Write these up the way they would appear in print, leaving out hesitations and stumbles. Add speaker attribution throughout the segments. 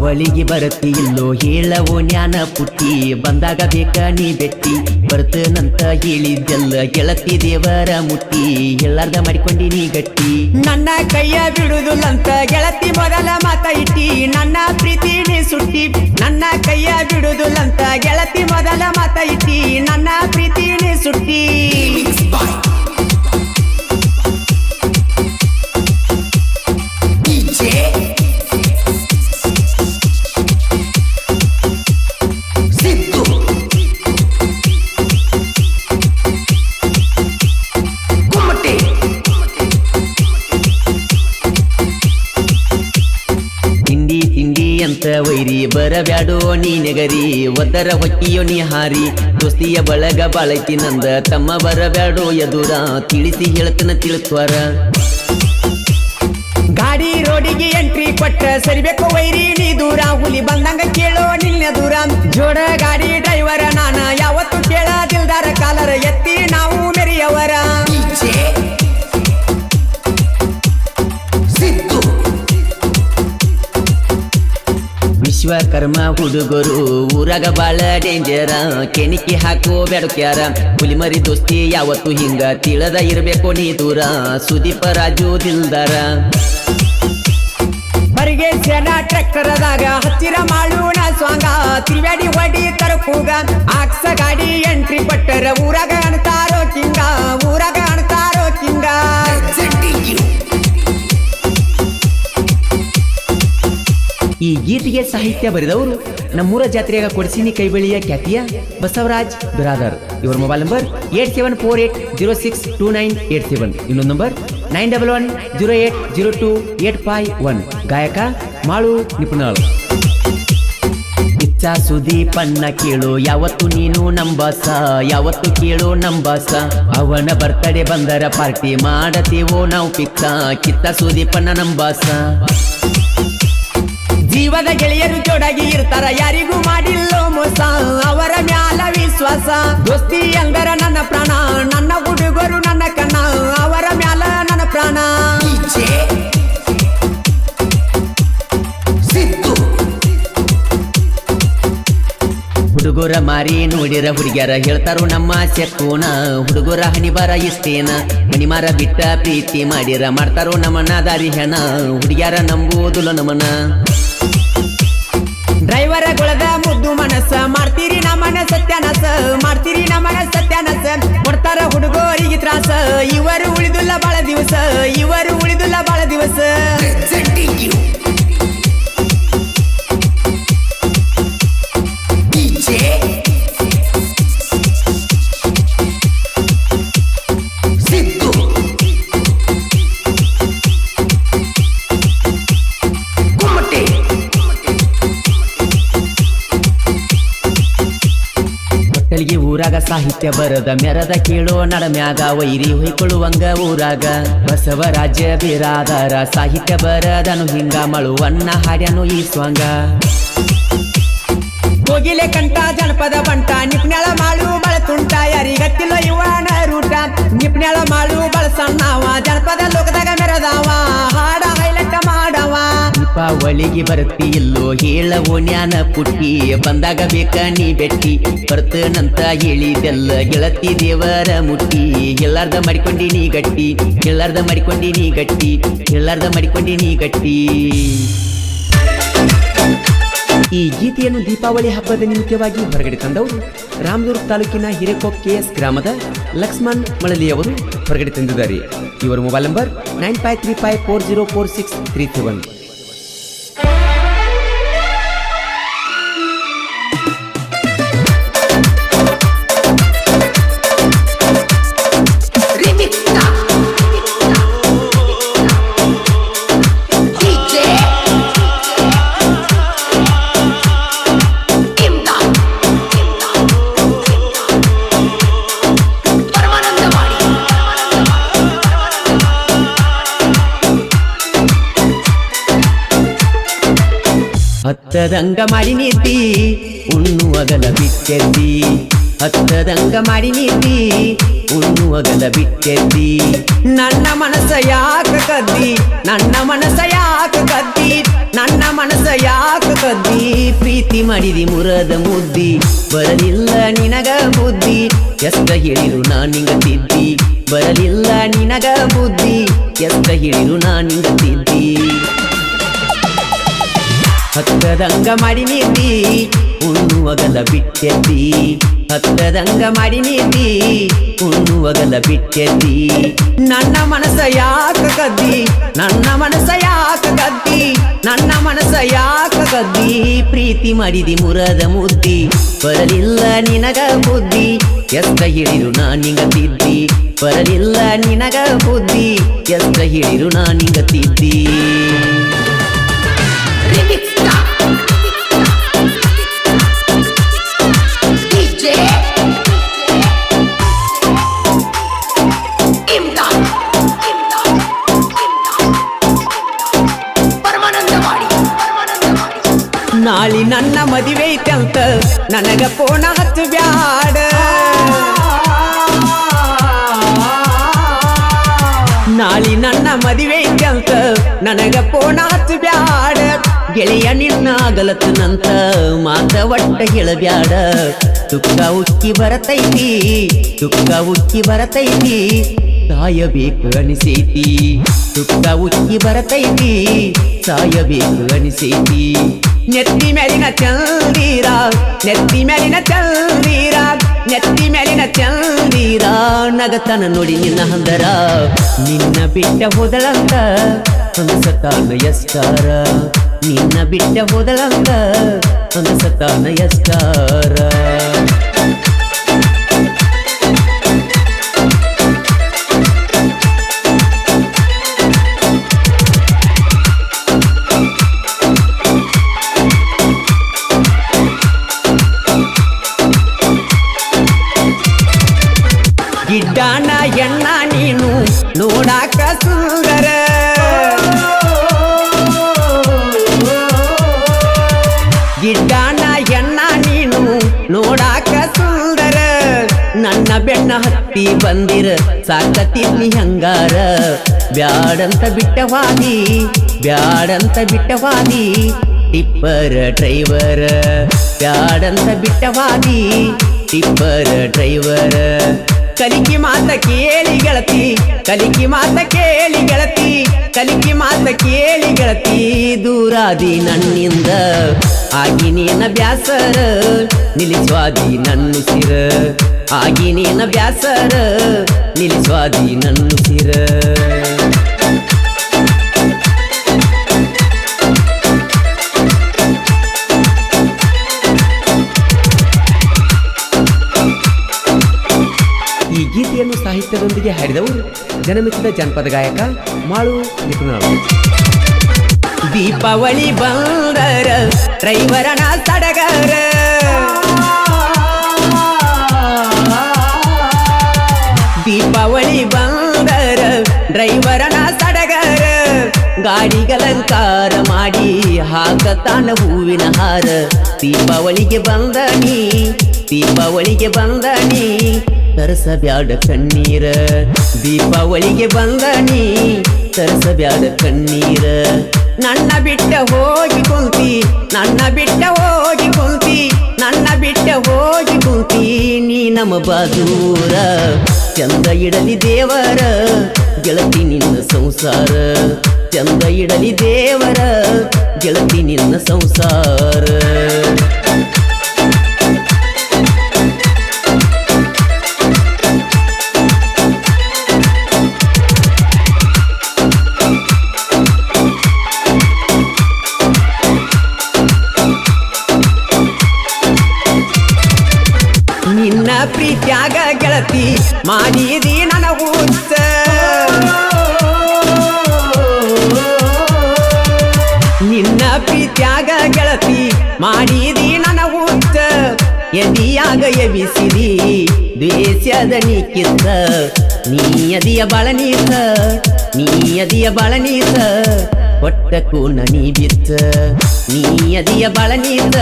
Speaker 1: ದೀಪಾವಳಿಗೆ ಬರತಿ ಇಲ್ಲೋ ಹೇಳವೋ ಜ್ಞಾನ ಪುಟ್ಟಿ ಬಂದಾಗ ಬೇಕ ನೀ ಬೆಟ್ಟಿ ಬರ್ತನಂತ ಹೇಳಿದ್ದೆಲ್ಲ ಗೆಳತಿ ದೇವರ ಮುಟ್ಟಿ ಎಲ್ಲಾರ್ದ ಮಾಡಿಕೊಂಡಿ ನೀ ಗಟ್ಟಿ
Speaker 2: ನನ್ನ ಕೈಯ ಬಿಡುದಿಲ್ಲಂತ ಗೆಳತಿ ಮೊದಲ ಮಾತ ಇಟ್ಟಿ ನನ್ನ ಪ್ರೀತಿ ನೀ ಸುಟ್ಟಿ ನನ್ನ ಕೈಯ ಬಿಡುದಿಲ್ಲಂತ ಗೆಳತಿ ಮೊದಲ ಮಾತ ಇಟ್ಟಿ ನನ್ನ ಪ್ರೀತಿ ನೀ ಸುಟ್ಟಿ
Speaker 1: ಅಂತ ವೈರಿ ಬರಬ್ಯಾಡೋ ನೀ ನೆಗರಿ ಒದ್ದರ ಹೊಕ್ಕಿಯೋ ನೀ ಹಾರಿ ದೋಸ್ತಿಯ ಬಳಗ ಬಾಳೈತಿ ನಂದ ತಮ್ಮ ಬರಬ್ಯಾಡೋ ಎದುರ ತಿಳಿಸಿ ಹೇಳ್ತನ ತಿಳ್ತ್ವಾರ
Speaker 2: ಗಾಡಿ ರೋಡಿಗೆ ಎಂಟ್ರಿ ಕೊಟ್ಟ ಸರಿಬೇಕು ವೈರಿ ನೀ ದೂರ ಹುಲಿ ಬಂದಂಗ ಕೇಳೋ ನಿನ್ನ ದೂರ ಜೋಡ ಗಾಡಿ ಡ್ರೈವರ ನಾನ ಯಾವತ್ತು ಕೇಳದಿಲ್ದಾರ ಕಾಲರ ಎತ್ತಿ ನಾವು ಮೆರಿಯವರ
Speaker 1: ವಿಶ್ವಕರ್ಮ ಹುಡುಗರು ಊರಾಗ ಬಾಳ ಡೇಂಜರ ಕೆಣಿಕೆ ಹಾಕೋ ಬೆಡಕ್ಯಾರ ಹುಲಿಮರಿ ದೋಸ್ತಿ ಯಾವತ್ತು ಹಿಂಗ ತಿಳದ ಇರಬೇಕು ನೀ ದೂರ ಸುದೀಪ ರಾಜು ದಿಲ್ದಾರ
Speaker 2: ಬರಿಗೆ ಸೇನಾ ಟ್ರ್ಯಾಕ್ಟರ್ದಾಗ ಹಚ್ಚಿರ ಮಾಡೋಣ ಸ್ವಾಂಗ ತಿರುವ್ಯಾಡಿ ಹೊಡಿ ತರಕೂಗ ಆಕ್ಸ ಗಾಡಿ ಎಂಟ್ರಿ ಕೊಟ್ಟರ ಊರಾಗ ಅಣ್ತಾರೋ ಕಿಂಗ ಊರಾಗ ಅಣ್ತಾರೋ ಕಿಂಗ
Speaker 1: ಈ ಗೀತೆಗೆ ಸಾಹಿತ್ಯ ಬರೆದವರು ನಮ್ಮೂರ ಜಾತ್ರೆಯಾಗ ಕೊಡಿಸಿನಿ ಕೈಬಳಿಯ ಖ್ಯಾತಿಯ ಬಸವರಾಜ್ ಬಿರಾದರ್ ಇವರ ಮೊಬೈಲ್ ನಂಬರ್ 8748062987 ಇನ್ನೊಂದು ನಂಬರ್ 9110802851 ಗಾಯಕ ಮಾಳು ನಿಪುಣಾಳ್ ಇಚ್ಛಾ ಸುದೀಪಣ್ಣ ಕೇಳು ಯಾವತ್ತು ನೀನು ನಂಬಾಸ ಯಾವತ್ತು ಕೇಳು ನಂಬಾಸ ಅವನ ಬರ್ತಡೆ ಬಂದರ ಪಾರ್ಟಿ ಮಾಡತೀವೋ ನಾವು ಪಿಕ್ಸ ಕಿತ್ತ ಸುದೀಪಣ್ಣ ನಂಬಾಸ
Speaker 2: ಜೀವದ ಗೆಳೆಯರು ಜೋಡಾಗಿ ಇರ್ತಾರ ಯಾರಿಗೂ ಮಾಡಿಲ್ಲೋ ಮೋಸ ಅವರ ಮ್ಯಾಲ ವಿಶ್ವಾಸ ದೋಸ್ತಿ ಅಂದರ ನನ್ನ ಪ್ರಾಣ ನನ್ನ ಹುಡುಗರು ನನ್ನ ಕಣ್ಣ ಅವರ ಮ್ಯಾಲ ನನ್ನ ಪ್ರಾಣ
Speaker 1: ಹುಡುಗರ ಮಾರಿ ನೋಡಿರ ಹುಡುಗ್ಯಾರ ಹೇಳ್ತಾರೋ ನಮ್ಮ ಸೆಕ್ಕೂನ ಹುಡುಗರ ಹಣಿಬಾರ ಇಷ್ಟೇನ ಮಣಿಮಾರ ಬಿಟ್ಟ ಪ್ರೀತಿ ಮಾಡಿರ ಮಾಡ್ತಾರೋ ನಮ್ಮನ ದಾರಿ ಹೆಣ ಹುಡುಗ್ಯಾರ ನಂಬುವುದಿಲ್ಲ ನಮ್ಮನ
Speaker 2: ಡ್ರೈವರ ಗುಳದ ಮುದ್ದು ಮನಸ್ಸ ಮಾಡ್ತೀರಿ ನಮ್ಮನ ಸತ್ಯಾನಸ ಮಾಡ್ತೀರಿ ನಮ್ಮನ ಸತ್ಯಾನಸ ಕೊಡ್ತಾರ ಹುಡುಗರಿಗೆ ತ್ರಾಸ ಇವರು ಉಳಿದುಲ್ಲ ಬಾಳ ದಿವಸ ಇವರು ಉಳಿದುಲ್ಲ ಬಾಳ ದಿವಸ
Speaker 1: ಊರಾಗ ಸಾಹಿತ್ಯ ಬರದ ಮೆರದ ಕೇಳೋ ನಡಮ್ಯಾಗ ವೈರಿ ಹೊಯ್ಕೊಳ್ಳುವಂಗ ಊರಾಗ ಬಸವರಾಜ ಬಿರಾದರ ಸಾಹಿತ್ಯ ಬರದನು ಹಿಂಗ ಮಳುವನ್ನ ಹಾಡ್ಯಾನು ಈ ಸ್ವಾಂಗ
Speaker 2: ಕೋಗಿಲೆ ಕಂಠ ಜನಪದ ಬಂಟ ನಿಪ್ನ್ಯಾಳ ಮಾಳು ಬಳತುಂಟ ಯಾರಿಗತ್ತಿಲ್ಲ ಇವನ ರೂಟ ನಿಪ್ನ್ಯಾಳ ಮಾಳು ಬಳಸಣ್ಣವ ಜನಪದ ಲೋಕದಾಗ ಮೆರದಾವ ಹಾಡ ಹೈಲೈಟ್ ಮಾಡವ
Speaker 1: ದೀಪಾವಳಿಗೆ ಬರ್ತಿ ಇಲ್ಲೋ ಹೇಳವೋ ಜ್ಞಾನ ಪುಟ್ಟಿ ಬಂದಾಗ ಬೇಕ ನೀ ಬೆಟ್ಟಿ ಬರ್ತನಂತ ಹೇಳಿದೆಲ್ಲ ಗೆಳತಿ ದೇವರ ಮುಟ್ಟಿ ಎಲ್ಲಾರ್ದ ಮಾಡಿಕೊಂಡಿ ನೀ ಗಟ್ಟಿ ಎಲ್ಲಾರ್ದ ಮಾಡಿಕೊಂಡಿ ನೀ ಗಟ್ಟಿ ಎಲ್ಲಾರ್ದ ಮಾಡಿಕೊಂಡಿ ನೀ ಗಟ್ಟಿ ಈ ಗೀತೆಯನ್ನು ದೀಪಾವಳಿ ಹಬ್ಬದ ನಿಮಿತ್ತವಾಗಿ ಹೊರಗಡೆ ತಂದವರು ರಾಮದುರ್ಗ ತಾಲೂಕಿನ ಹಿರೇಕೊಪ್ ಕೆಎಸ್ ಗ್ರಾಮದ ಲಕ್ಷ್ಮಣ್ ಮಳಲಿಯವರು ಹೊರಗಡೆ ತಂದಿದ್ದಾರೆ ಇವರ ಮೊಬೈಲ್ ನಂಬರ್ 9535404637 ಹತ್ತದಂಗ ಮಾಡಿ ನೀತಿ ಉಣ್ಣುವಗಲ ಬಿಟ್ಟೆದ್ದಿ ಹತ್ತದಂಗ ಮಾಡಿ ನೀತಿ ಉಣ್ಣುವ ಅಗಲ ಬಿಟ್ಟೆದ್ದಿ
Speaker 2: ನನ್ನ ಮನಸ್ಸ ಯಾಕ ಕದ್ದಿ ನನ್ನ ಮನಸ್ಸ ಯಾಕ ಕದ್ದಿ ನನ್ನ ಮನಸ್ಸ ಯಾಕ ಕದ್ದಿ
Speaker 1: ಪ್ರೀತಿ ಮಾಡಿದಿ ಮುರದ ಮುದ್ದಿ ಬರಲಿಲ್ಲ ನಿನಗ ಬುದ್ಧಿ ಎಷ್ಟ ಹೇಳಿರು ನಾನಿಂಗ ತಿದ್ದಿ ಬರಲಿಲ್ಲ ನಿನಗ ಬುದ್ಧಿ ಎಷ್ಟ ಹೇಳಿರು ನಾನಿಂಗ ತಿದ್ದಿ ಹತ್ತದಂಗ ಮಾಡಿ ನೀತಿ ಉಣ್ಣುವಗಲ ಬಿಟ್ಟೆದ್ದಿ ಹತ್ತದಂಗ ಮಾಡಿ ನೀತಿ ಉಣ್ಣುವಗಲ ಬಿಟ್ಟೆದ್ದಿ
Speaker 2: ನನ್ನ ಮನಸ್ಸ ಯಾಕ ಕದ್ದಿ ನನ್ನ ಮನಸ್ಸ ಯಾಕ ಕದ್ದಿ ನನ್ನ ಮನಸ್ಸ ಯಾಕ ಕದ್ದಿ
Speaker 1: ಪ್ರೀತಿ ಮಾಡಿದಿ ಮುರದ ಮುದ್ದಿ ಬರಲಿಲ್ಲ ನಿನಗ ಬುದ್ಧಿ ಎಷ್ಟ ಹೇಳಿರು ನಾನಿಂಗ ತಿದ್ದಿ ಬರಲಿಲ್ಲ ನಿನಗ ಬುದ್ಧಿ ಎಷ್ಟ ಹೇಳಿರು ನಾನಿಂಗ ತಿದ್ದಿ
Speaker 2: ನಾಳಿ ನನ್ನ ಮದುವೆ ಐತಂತ ನನಗ ಫೋನ ಹಚ್ಚು ಬ್ಯಾಡ ನಾಳಿ ನನ್ನ ಮದುವೆ ಐತಂತ ನನಗ ಫೋನ ಹಚ್ಚು ಬ್ಯಾಡ
Speaker 1: ಗೆಳೆಯ ನಿನ್ನ ಗಲತನಂತ ಮಾತ ಒಟ್ಟ ಹೇಳಬ್ಯಾಡ ತುಕ್ಕ ಉಕ್ಕಿ ಬರತೈತಿ ತುಕ್ಕ ಉಕ್ಕಿ ಬರತೈತಿ ಸಾಯಬೇಕು ಅನಿಸೈತಿ ತುಕ್ಕ ಉಕ್ಕಿ ಬರತೈತಿ ಸಾಯಬೇಕು ಅನಿಸೈತಿ
Speaker 2: ನೆತ್ತಿ ಮೇಲಿನ ಚಂದೀರ ನೆತ್ತಿ ಮೇಲಿನ ಚಂದೀರ ನೆತ್ತಿ ಮೇಲಿನ ಚಂದೀರ
Speaker 1: ನಗತನ ನೋಡಿ ನಿನ್ನ ಹಂದರ ನಿನ್ನ ಬಿಟ್ಟ ಹೋದಳಂತ ಅನಸತಾನ ಎಷ್ಟಾರ ನಿನ್ನ ಬಿಟ್ಟ ಹೋದಳಂತ ಅನಸತಾನ ಎಷ್ಟಾರ
Speaker 2: ಗಿಡ್ಡಾನ ಎಣ್ಣ ನೀನು ನೋಡಾಕ ಸುಂದರ ಗಿಡ್ಡಾನ ಎಣ್ಣ ನೀನು ನೋಡಾಕ ಸುಂದರ
Speaker 1: ನನ್ನ ಬೆಣ್ಣ ಹತ್ತಿ ಬಂದಿರ ಸಾಕತಿದ್ನಿ ಹಂಗಾರ ಬ್ಯಾಡಂತ ಬಿಟ್ಟವಾದಿ ಬ್ಯಾಡಂತ ಬಿಟ್ಟವಾದಿ ಟಿಪ್ಪರ ಡ್ರೈವರ ಬ್ಯಾಡಂತ ಬಿಟ್ಟವಾದಿ ಟಿಪ್ಪರ ಡ್ರೈವರ
Speaker 2: ಕಲಿಕಿ ಮಾತ ಕೇಳಿ ಗೆಳತಿ ಕಲಿಕಿ ಮಾತ ಕೇಳಿ ಗೆಳತಿ ಕಲಿಕಿ ಮಾತ ಕೇಳಿ ಗೆಳತಿ
Speaker 1: ದೂರಾದಿ ನನ್ನಿಂದ ಆಗಿ ನೀನ ಬ್ಯಾಸರ ನಿಲ್ಲಿಸ್ವಾದಿ ನನ್ನುಸಿರ ಆಗಿ ನೀನ ಬ್ಯಾಸರ ನಿಲ್ಲಿಸ್ವಾದಿ ನನ್ನುಸಿರ
Speaker 2: ಈ ಗೀತೆಯನ್ನು ಸಾಹಿತ್ಯದೊಂದಿಗೆ ಹಾಡಿದವರು ಜನಮಿತ್ರದ ಜನಪದ ಗಾಯಕ ಮಾಳು ನಿಪುಣರು. ದೀಪಾವಳಿ ಬಂದರ ಡ್ರೈವರನ ಸಡಗರ ದೀಪಾವಳಿ ಬಂದರ ಡ್ರೈವರನ ಸಡಗರ ಗಾಡಿಗಲಂಕಾರ ಮಾಡಿ ಹಾಕತಾನ ಹೂವಿನ ಹಾರ ದೀಪಾವಳಿಗೆ ಬಂದನಿ ದೀಪಾವಳಿಗೆ ಬಂದನಿ ತರಸಬ್ಯಾಡ ಕಣ್ಣೀರ ದೀಪಾವಳಿಗೆ ಬಂದನಿ ತರಸಬ್ಯಾಡ ಕಣ್ಣೀರ ನನ್ನ ಬಿಟ್ಟ ಹೋಗಿ ಕುಂತಿ ನನ್ನ ಬಿಟ್ಟ ಹೋಗಿ ಕುಂತಿ ನನ್ನ ಬಿಟ್ಟ ಹೋಗಿ ಕುಂತಿ ನೀ ನಮ್ಮ ಬಾದೂರ ಚಂದ ಇಡಲಿ ದೇವರ ಗೆಳತಿ ನಿನ್ನ ಸಂಸಾರ ಚಂದ ಇಡಲಿ ದೇವರ ಗೆಳತಿ ನಿನ್ನ ಸಂಸಾರ ನಿನ್ನ ಪ್ರೀತ್ಯಾಗ ಗೆಳತಿ ಮಾಡಿದಿ ನನ್ನ ಹುಚ್ಚ ನಿನ್ನ ಪ್ರೀತ್ಯಾಗ ಗೆಳತಿ ಮಾಡಿದಿ ನನ್ನ ಹುಚ್ಚ ಎದಿಯಾಗ ಎಬಿಸಿದಿ ದ್ವೇಷದ ನೀಕಿತ್ತ ನೀಯದಿಯ ಬಳನೀತ ನೀಯದಿಯ ಬಳನೀತ ಒಟ್ಟಕ್ಕೂ ನನಿ ಬಿತ್ತ ನೀಯದಿಯ ಬಳನೀತ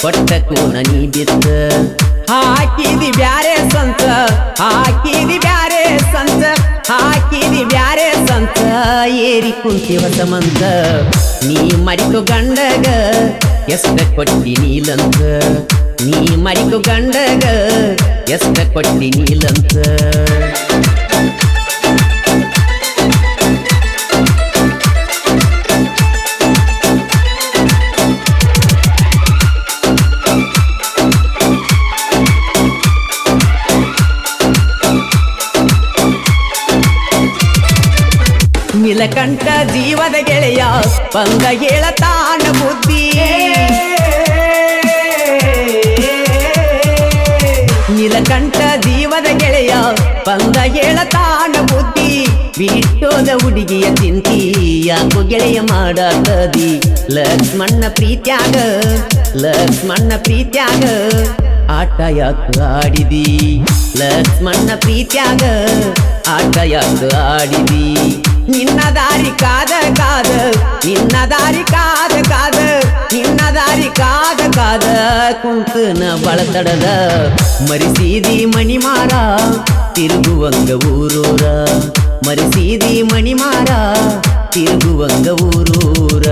Speaker 2: ಒಟ್ಟಕ್ಕೂ ನನಿ ಬಿತ್ತ ಹಾಕಿದಿ ಬ್ಯಾರೆ ಸ್ವಂತ ಹಾಕಿದಿ ಬ್ಯಾರೆ ಬ್ಯಾರೆ ಸಂತ ಹಾಕಿದಿ ಬ್ಯಾರೆ ಸಂತ
Speaker 1: ಏರಿ ಕುಂತಿವ ಸಮಂತ ನೀ ಮರಿಕೊ ಗಂಡಗ ಎಷ್ಟ ಕೊಟ್ಟಿ ನೀಲಂತ ನೀ ಮರಿಕೊ ಗಂಡಗ ಎಷ್ಟ ಕೊಟ್ಟಿ ನೀಲಂತ
Speaker 2: ನೀಲಕಂಠ ಜೀವದ ಗೆಳೆಯ ಬಂದ ಹೇಳತಾನ ಬುದ್ಧಿ ನೀಲಕಂಠ ಜೀವದ ಗೆಳೆಯ ಬಂದ ಹೇಳತಾನ ಬುದ್ಧಿ ಬಿಟ್ಟೋದ ಹುಡುಗಿಯ ಚಿಂತಿ ಯಾಕೋ ಗೆಳೆಯ ಮಾಡತದಿ ಲಕ್ಷ್ಮಣ್ಣ ಪ್ರೀತ್ಯಾಗ ಆಟ ಯಾಕ ಆಡಿದಿ ಲಕ್ಷ್ಮಣ್ಣ ಪ್ರೀತ್ಯಾಗ ಆಟ ಯಾಕ ಆಡಿದಿ ನಿನ್ನ ದಾರಿ ಕಾದ ಕಾದ ನಿನ್ನ ದಾರಿ ಕಾದ ಕಾದ ನಿನ್ನ ದಾರಿ ಕಾದ ಕಾದ ಕುಂತನ ಬಳತಡದ ಮರಿಸಿದಿ ಮಣಿಮಾರ ತಿರುಗುವಂಗ ಊರೂರ ಮರಿಸಿದಿ ಮಣಿಮಾರ ತಿರುಗುವಂಗ ಊರೂರ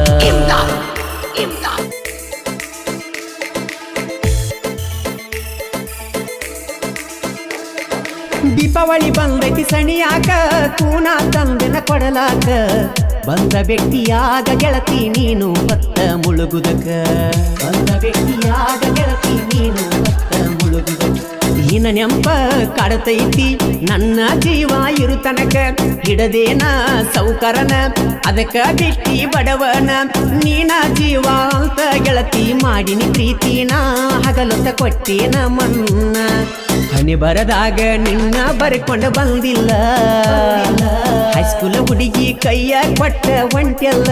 Speaker 2: ದೀಪಾವಳಿ ಬಂದೈತಿ ಸಣಿಯಾಕ ಕೂನ ತಂದನ ಕೊಡಲಾಕ ಬಂದ ವ್ಯಕ್ತಿಯಾಗ ಗೆಳತಿ ನೀನು ಬತ್ತ ಮುಳುಗುದಕ ಬಂದ ವ್ಯಕ್ತಿಯಾಗ ಗೆಳತಿ ನೀನು ಬತ್ತ ಮುಳುಗುದಕ ನಿನ್ನ ನೆಂಪ ಕಾಡತೈತಿ ನನ್ನ ಜೀವ ಇರು ತನಕ ಹಿಡದೇನ ಸೌಕರನ ಅದಕ್ಕ ಬಿಟ್ಟಿ ಬಡವನ ನೀನ ಜೀವ ಅಂತ ಗೆಳತಿ ಮಾಡಿನಿ ಪ್ರೀತಿನ ಹಗಲೊತ್ತ ಕೊಟ್ಟೇನ ಮನ್ನ ಹನಿ ಬರದಾಗ ನಿನ್ನ ಬರ್ಕೊಂಡ ಬಂದಿಲ್ಲ ಹೈಸ್ಕೂಲ್ ಹುಡುಗಿ ಕೈಯ ಕೊಟ್ಟ ಒಂಟೆಲ್ಲ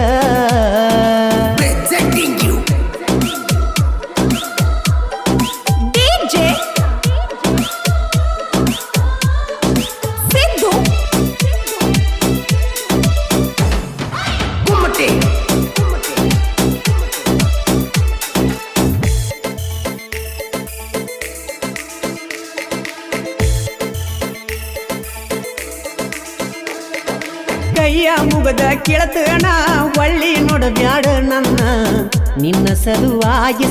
Speaker 2: ಕೈಯ ಮುಗದ ಕೇಳತನ ಒಳ್ಳಿ ನೋಡಬ್ಯಾಡ ನನ್ನ ನಿನ್ನ ಸಲುವಾಗಿ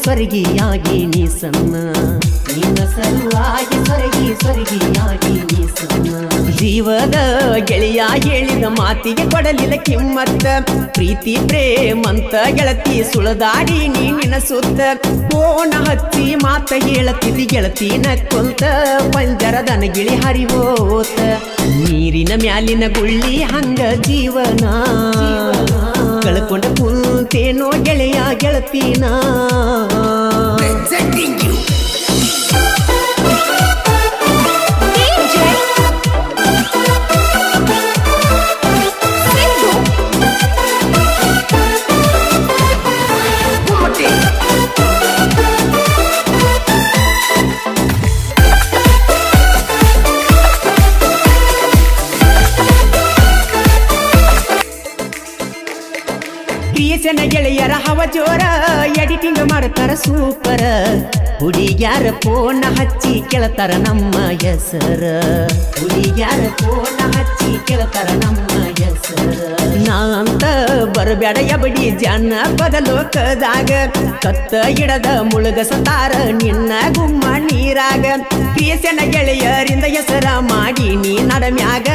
Speaker 2: ಸೊರಗಿಯಾಗಿ ನೀ ಸಣ್ಣ ನಿನ್ನ ಸಲುವಾಗಿ ಸೊರಗಿಯಾಗಿ ನೀ ಸಣ್ಣ ಜೀವದ ಗೆಳೆಯ ಹೇಳಿದ ಮಾತಿಗೆ ಕೊಡಲಿಲ್ಲ ಕಿಮ್ಮತ್ತ ಪ್ರೀತಿ ಪ್ರೇಮಂತ ಗೆಳತಿ ಸುಳದಾಡಿ ನೀ ನಿನ್ನ ಸುತ್ತ ಫೋನ ಹಚ್ಚಿ ಮಾತ ಹೇಳತಿದ್ದಿ ಗೆಳತಿ ನಕ್ಕೊಂತ ಪಂಜರದನ ಗಿಳಿ ಹರಿವೋತ ನೀರಿನ ಮ್ಯಾಲಿನ ಗುಳ್ಳಿ ಹಂಗ ಜೀವನ ಕಳ್ಕೊಂಡ ಕುಂತೇನೋ ಗೆಳೆಯ ಗೆಳತಿನ ಜನ ಗೆಳೆಯರ ಹವ ಜೋರ ಎಡಿಟಿಂಗ್ ಮಾಡ್ತಾರ ಸೂಪರ ಹುಡುಗ್ಯಾರ ಫೋನ್ ಹಚ್ಚಿ ಕೇಳ್ತಾರ ನಮ್ಮ ಹೆಸರ ಹುಡುಗ್ಯಾರ ಫೋನ್ ಹಚ್ಚಿ ಕೇಳ್ತಾರ ನಮ್ಮ ಹೆಸರ ನಾ ಅಂತ ಬರಬ್ಯಾಡ ಎಬಡಿ ಜನಪದ ಲೋಕದಾಗ ಕತ್ತ ಇಡದ ಮುಳುಗಸತಾರ ನಿನ್ನ ಗುಮ್ಮ ನೀರಾಗ ಪ್ರಿಯಸನ ಗೆಳೆಯರಿಂದ ಹೆಸರ ಮಾಡಿ ನೀ ನಡಮ್ಯಾಗ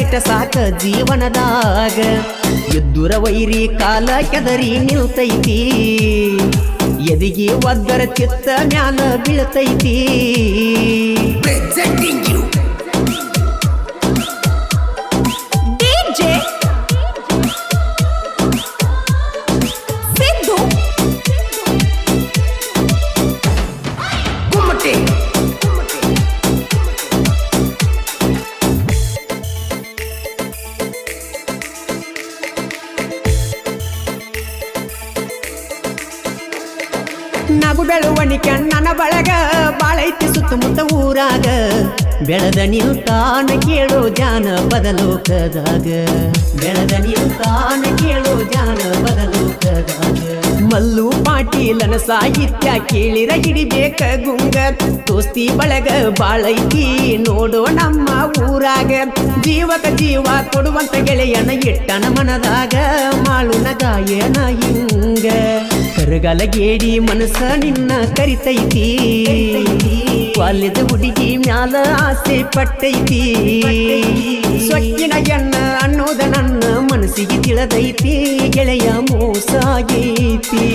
Speaker 2: ಇಟ್ಟ ಸಾಕ ಜೀವನದಾಗ ಎದ್ದುರ ವೈರಿ ಕಾಲ ಕೆದರಿ ನಿಲ್ತೈತಿ ಎದಿಗೆ ಒದ್ದರ ಚಿತ್ತ ಮ್ಯಾಲ ಬೀಳ್ತೈತಿ ನಗು ಬೆಳುವಣಿಕೆ ನನ್ನ ಬಳಗ ಬಾಳೈತಿ ಸುತ್ತಮುತ್ತ ಊರಾಗ ಬೆಳೆದ ನಿಲ್ತಾನ ಕೇಳೋ ಜಾನಪದ ಲೋಕದಾಗ ಬೆಳೆದ ನಿಲ್ತಾನ ಕೇಳೋ ಜಾನಪದ ಲೋಕದಾಗ ಮಲ್ಲು ಪಾಟೀಲನ ಸಾಹಿತ್ಯ ಕೇಳಿರ ಹಿಡಿಬೇಕ ಗುಂಗ ದೋಸ್ತಿ ಬಳಗ ಬಾಳೈತಿ ನೋಡೋ ನಮ್ಮ ಊರ ಊರಾಗ ಜೀವಕ ಜೀವ ಕೊಡುವಂತ ಗೆಳೆಯನ ಇಟ್ಟನ ಮನದಾಗ ಮಾಳುನ ಗಾಯನ ಹಿಂಗ ಕರಗಲ ಗೇಡಿ ಮನಸ್ಸ ನಿನ್ನ ಕರಿತೈತಿ ವಾಲ್ಯದ ಹುಡುಗಿ ಮ್ಯಾಲ ಆಸೆ ಪಟ್ಟೈತಿ ಸೊಕ್ಕಿನ ಎಣ್ಣ ಅನ್ನೋದ ನನ್ನ ಮನಸ್ಸಿಗೆ ತಿಳಿದೈತಿ ಗೆಳೆಯ ಮೋಸ ಆಗೈತಿ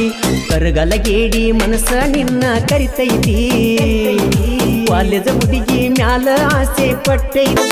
Speaker 2: ಕರಗಲ ಗೇಡಿ ಮನಸ್ಸ ನಿನ್ನ ಕರಿತೈತಿ ವಾಲ್ಯದ ಹುಡುಗಿ ಮ್ಯಾಲ ಆಸೆ ಪಟ್ಟೈತಿ